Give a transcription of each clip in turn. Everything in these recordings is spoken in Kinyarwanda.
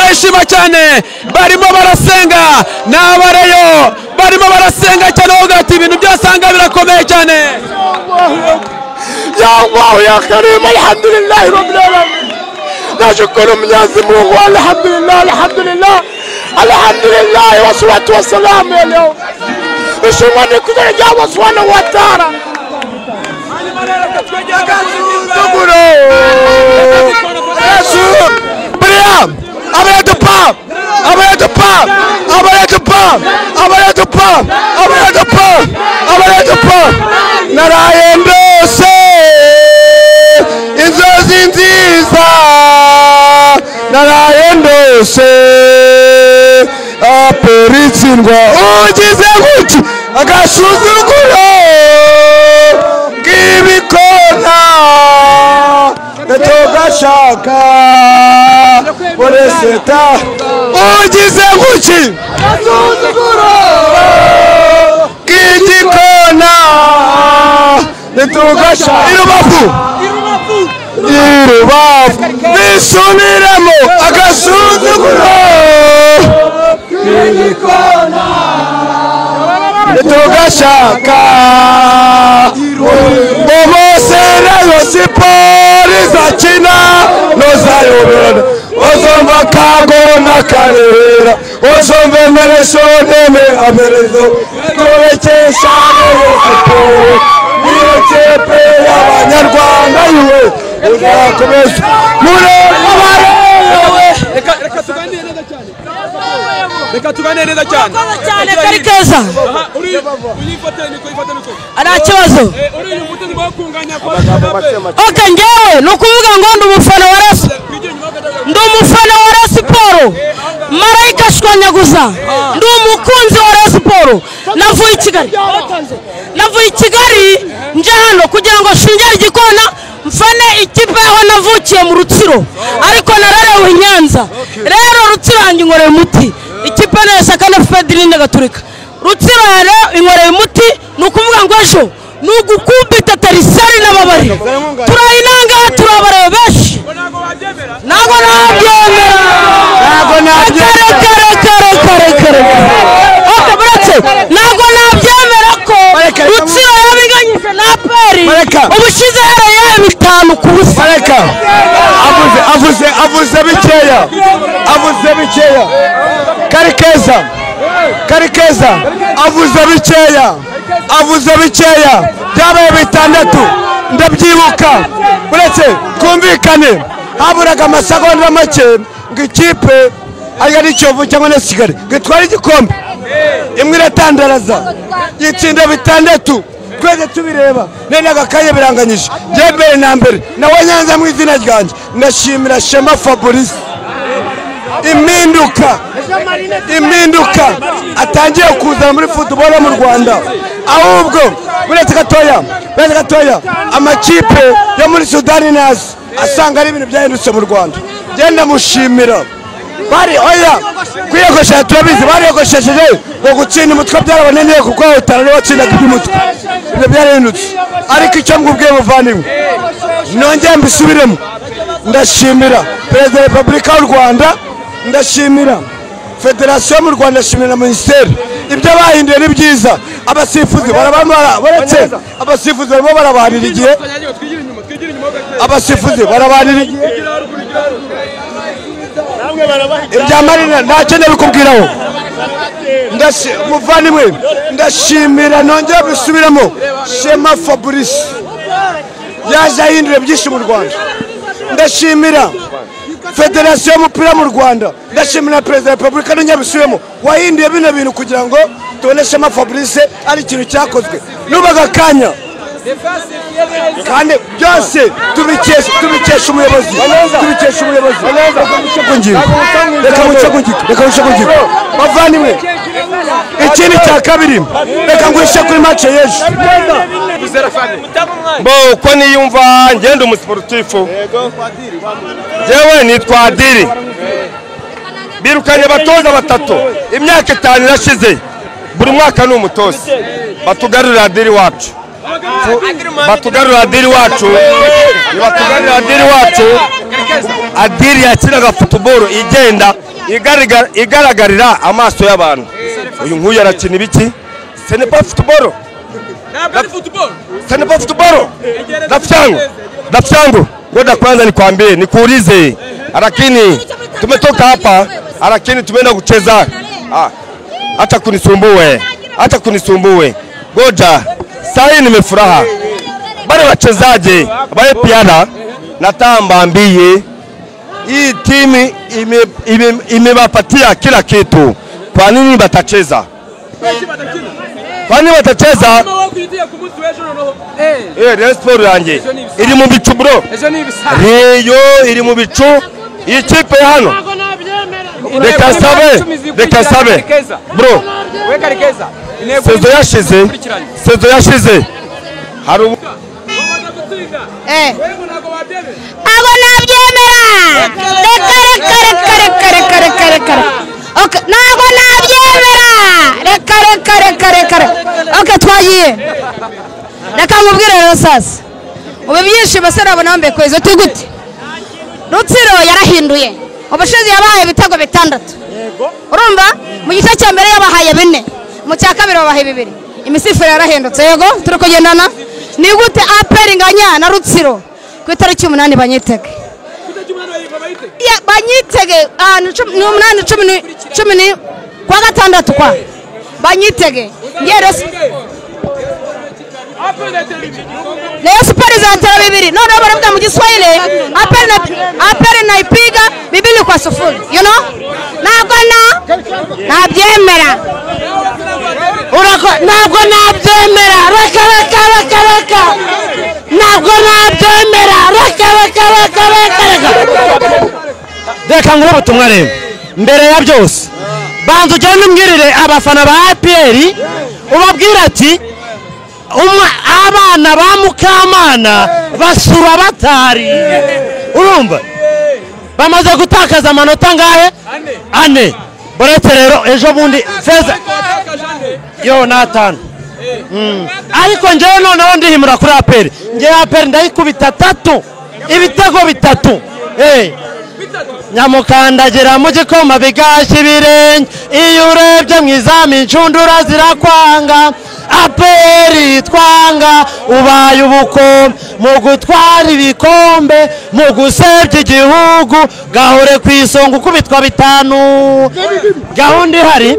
turayishima cyane barimo barasenga n'abareyo barimo barasenga cyane ugati ibintu byasanga birakomeye cyane ya Allah ya Karim alhamdulillah rabbil alamin nashukuru Mwenyezi Mungu alhamdulillah wassalatu wassalamu leo ishimani kuja Allah subhanahu wa ta'ala narayendose inzozi nziza narayendose aperitsindwa ugize guki agashuzuguro k'ibikona netogashaka boreseta ugize guki agashuzuguro k'igikona netogashaka irubavu nisubiremo agasuzuguro k'igikona netogashaka bomoserayo siporo izakina nozayoberana ozomva kagona karera ozomva meresoneme amerezo turekesha siporo niyo kipe y'abanyarwanda yiwe uzakomeza murabare reka tuganire neza cyane cyane kari keza ara kibazo okay ngewe nukuvuga ngo ndi umufana wa Rayon Sport Marayika Shwanyaguza ndi umukunzi wa Rayon Sport navuye i Kigali nje hano kugira ngo shingire igikona mfane ikipe aho navukiye mu Rutsiro ariko nararewe Nyanza rero Rutsiro hangi ngoreye umuti ikipe neza kandi Federine Gaturika Rutsiro rero ingoreye umuti nukuvuga ngo ejo nugukubita tarisari n'ababari turayinanga turabarebe beshi nago nabyemera nago nabyemera ko Rutsiro yabiganyije na Peri ubushize yaraye bitanu kubusa avuze bikeya Karikeza avuze bikeya byabaye bitandatu ndabyibuka uretse kumvikane haburaga amasegonda make ngo ikipe ari Kiyovu cyangwa na Kigali gitwara igikombe imwe iratandaraza yitsinda bitandatu twese tubireba nene agakaye biranganyije njye na mbere nawe Nyanza mu izina ryanjye ndashimira Shema Fabrice impinduka atangiye kuza muri football mu Rwanda ahubwo buretse gatoya amakipe yo muri Sudani nazi asanga ari ibintu byahindutse mu Rwanda genda mushimira bari oya kwiyogosha turabizi bariyogosheje ngo gutsinda umutwe byarabananiye kuko utara watsindaga iby'umutwe ibyo byarahindutse ariko icyo mbubwiye muvandimwe nongeye mbisubiremo ndashimira Perezida wa Repubulika y'u Rwanda ndashimira Federasiyo mu Rwanda ndashimira Minisiteri ibyo bahinduye ni byiza abasifuzi barabamara baretse abasifuzi barimo barabanira igihe ibya Marina ntacyo ndabikubwiraho muvandimwe ndashimira nongeye bisubiramo Shema Fabrice yaje ahindura byinshi mu Rwanda ndashimira Federasiyo y'umupira mu Rwanda ndashimira Perezida wa Repubulika n'Nyabisubiremo wahinduye bino bintu kugira ngo tubone Shema Fabrice ari ikintu cyakozwe nubaga kanya kandi byose tubikesha umuyobozi reka muce kungingo bavandimwe ikindi cya kabiri reka nguhishe kuri match y'ejo bo uko niyumva ngenda umusiporutifu yewe nitwa Adiri birukanye abatoza batatu imyaka 5 irashize buri mwaka ni umutoza batugarurira Adiri wacu Adiri yakinaga football igenda igaragarira amaso y'abantu. Uyu nk'uyu arakina ibiki? Ce n'est pas football. Ce n'est pas football. Rafiki yangu, ngoja kwanza nikwambie, nikuulize. Lakini tumetoka hapa, lakini tumeenda kucheza. Acha kunisumbue. Ngoja. Sasa nimefuraha. Bale wachezaji, bale piana natamba ambie hii timu imewapatia kila kitu. Kwa nini batacheza? Sport yanjye iri mu bicu bro. Riyo iri mu bicu. Ikipe hano. Reka sabe. Bro. Sezo yashize. Haru Ago nabyemera. Reka. Okay, nago nabyemera. Reka. Okay, twagiye. Reka mubwire rero sasa. Ubu byishimo se nabona mbe kwezo tugute. Rutsiro yarahinduye. Ubushize yabahaye ibitego 6. Yego. Urumva? Mu gice cya mbere yabahaye 4. Mu cya kabiri babahaye 2. Imisifiro yarahindutse. Yego, turi kugendana. Ni gute APR inganya na Rutsiro ku itariki 8 banyitege. Ya banyitege 10 kwa gatandatu kwa. Banyitege. Ngero Leo Sport zatera 2. None baravuga mu Giswahili APR naipiga 2-0. You know? Nabyemera. Ntabwo nabyemera. Reka. Ntabwo nabyemera. Reka nguru ubutumwa rero. Mbere ya byose banza ugende umbwirire abafana ba APR ubabwira ati abana ba Mukamana basura batari. Urumva? Bamaze gutakaza amanota ngahe? 4. Boretse rero ejo bundi Feza yo natanu. Ariko njewe noneho ndihimura kuri APR. Nje APR ndayikubita 3. Ibitego 3. Nyamukandagira mu gikoma bigashi birenge. Iyo urebye mwizami incundura zirakwanga. APR twanga ubaye ubukombe mu gutwara ibikombe mu gusebya igihugu gahore ku isonga ukubitwa 5. Gahunda ihari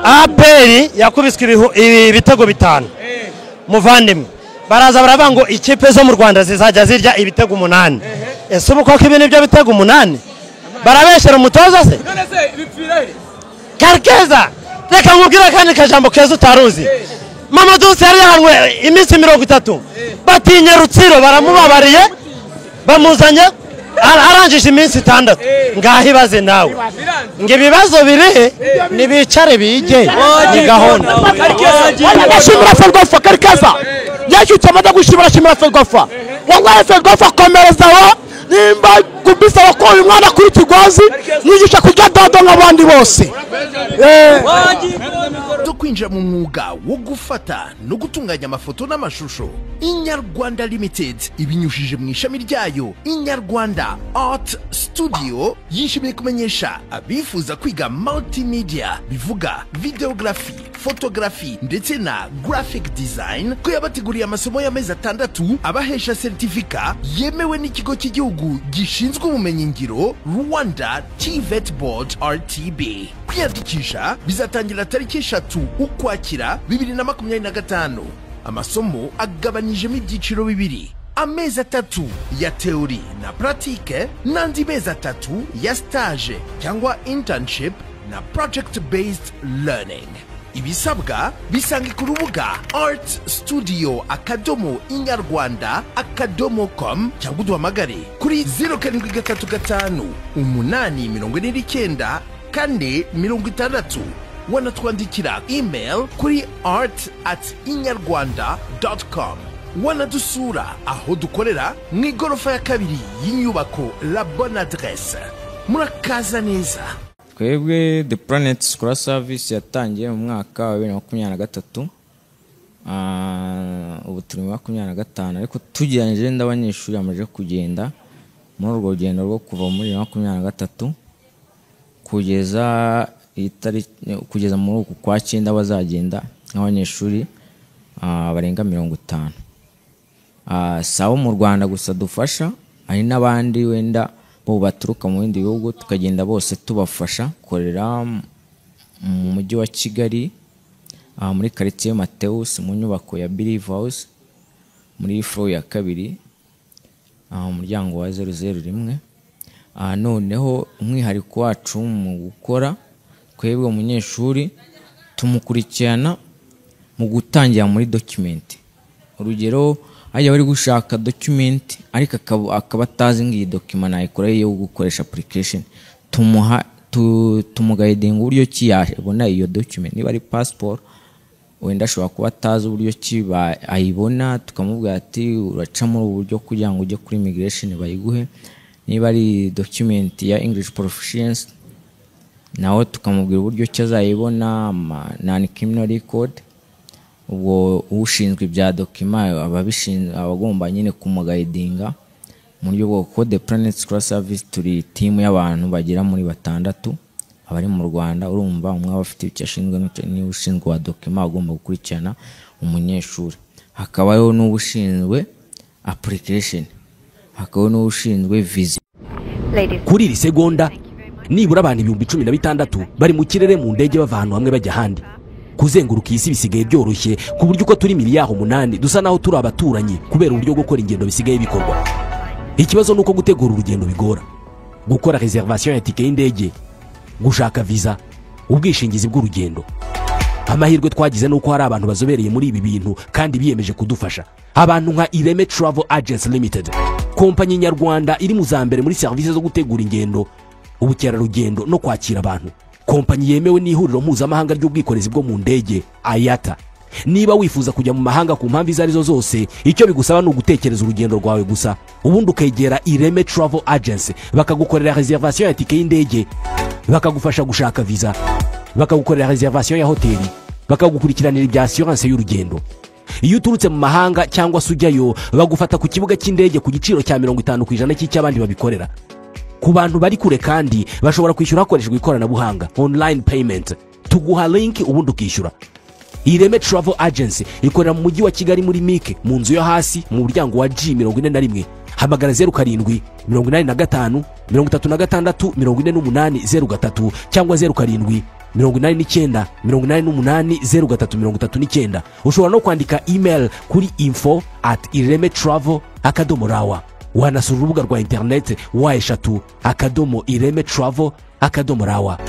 APR yakubiswe ibitego 5. Muvandimwe baraza baravuga ngo ikipe zo mu Rwanda zizajya zirya ibitego 8. Ese ubu koko ibi nibyo bitego 8? Barabeshera umutoza se? Karkeza reka nkubwira kandi kajambo keza utaruzi. Mama Dulce yari yahanwe iminsi 30. Batinye Rutsiro baramubabariye bamuzanye arangije iminsi 6. Ngahibaze nawe nge bibazo biri nibicare bige ni gahunda. Ndashimira Ferwafa Karkeza yashutse amada gushimira Ferwafa wangwaye Ferwafa komerezaho nimba kubisa wako uyu mwana kuri Kigozi nigisha kujya dodo nk'abandi bose. Kwinjira mu mwuga wo gufata no gutunganya amafoto n'amashusho. Inyarwanda Limited ibinyujije mu ishami ryayo Inyarwanda Art Studio yishimiye kumenyesha abifuza kwiga multimedia bivuga videography, photography ndetse na graphic design ko yabateguriye amasomo y'amezi 6 abahesha certificate yemewe n'ikigo cy'igihugu gishinzwe ubumenyi ngiro Rwanda TVET Board RTB. Kwiyandikisha bizatangira tariki 3 Ukwakira 2025. Amasomo agabanijemo ibyiciro 2. Amezi 3 ya teori na pratique n'andi mezi 3 ya stage cyangwa internship na project based learning. Ibisabwa bisange ku rubuga artstudio.inyarwanda.com cyangwa uduhamagare kuri 0735 849 460. Wanatwandikira email kuri art@inyarwanda.com. Wanadusura aho dukorera mu igorofa ya 2 y'inyubako La Bonne Adresse. Murakaza neza. Twebwe The Planet School Service yatangiye mu mwaka wa 2023. Ubu turi mu 2025 ariko tugereranije n'abanyeshuri bamaze kugenda muri urwo rugendo rwo kuva muri 2023. kugeza muri uku kwa 9 bazagenda nk'abanyeshuri barenga 50. Sawa mu Rwanda gusa dufasha, hari n'abandi wenda bo baturuka mu bindi bihugu tukagenda bose tubafasha korera mu mujyi wa Kigali muri quartier Mateus mu nyubako ya Believe House muri floor ya 2 umuryango wa 001. Noneho umwihariko wacu mu gukora twebwe umunyeshuri tumukurikirana mu gutangira muri document. Urugero ajya bari gushaka document ariko akaba atazi ngiyi document nayikora yo gukoresha application, tumuguiding uburyo ki yabona iyo document. Niba ari passport wenda ashobora kuba atazi uburyo ki ayibona, tukamubwira ati uraca muri uburyo kugira ngo ujye kuri immigration bayiguhe. Niba ari document ya English proficiency nawe tukamubwira uburyo ki azayibona, non criminal record. Ubwo ushinzwe ibya document abagomba nyine kumuguidinga mu buryo bwo Code Planet School Service. Turi team y'abantu bagira muri 6 abari mu Rwanda. Urumva umwe abafite icyo ashinzwe ni ushinzwe wa document agomba gukurikirana umunyeshuri, hakabayo n'ubushinzwe application, hakabayo n'ubushinzwe visa. Kuri iri segonda nibura abantu 16,000 bari mu kirere mu ndege bava ahantu hamwe bajya ahandi. Kuzenguruka isi bisigaye byoroshye ku buryo uko turi miliyari 8 dusa naho turi abaturanyi kubera uburyo bwo gukora ingendo bisigaye bikorwa. Ikibazo nuko gutegura urugendo bigora, gukora reservation ya tike y'indege, gushaka visa, ubwishingizi bw'urugendo. Amahirwe twagize nuko hari abantu bazobereye muri ibi bintu kandi biyemeje kudufasha. Abantu nka Ireme Travel Agents Limited, kompanyi nyarwanda iri mu zambere muri service zo gutegura ingendo, ubukerarugendo no kwakira abantu. Kompanyi yemewe n'ihuriro mpuzamahanga ry'ubwikorezi bwo mu ndege IATA. Niba wifuza kujya mu mahanga ku mpamvu izarizo zose, icyo bigusaba ni ugutekereza urugendo rwawe gusa, ubundi ukegera Ireme Travel Agency bakagukorera reservation ya tike y'indege, bakagufasha gushaka visa, bakagukorera reservation ya hoteli, bakagukurikiranira ibya assurance y'urugendo. Iyo uturutse mu mahanga cyangwa sujyayo bagufata ku kibuga cy'indege ku giciro cya 50% cy'abandi babikorera. Ku bantu bari kure kandi bashobora kwishyura hakoreshejwe ikoranabuhanga online payment, tuguha link ubundi ukishyura. Ireme Travel Agency ikorera mu mujyi wa Kigali muri Mike mu nzu yo hasi mu muryango wa G41. Hamagara 07 85 36 48 cyangwa 07 89 88 ushobora no kwandika email kuri info@iremetravel.rawa. Wanasura urubuga rwa internet wa eshatu @iremetravel.rawa.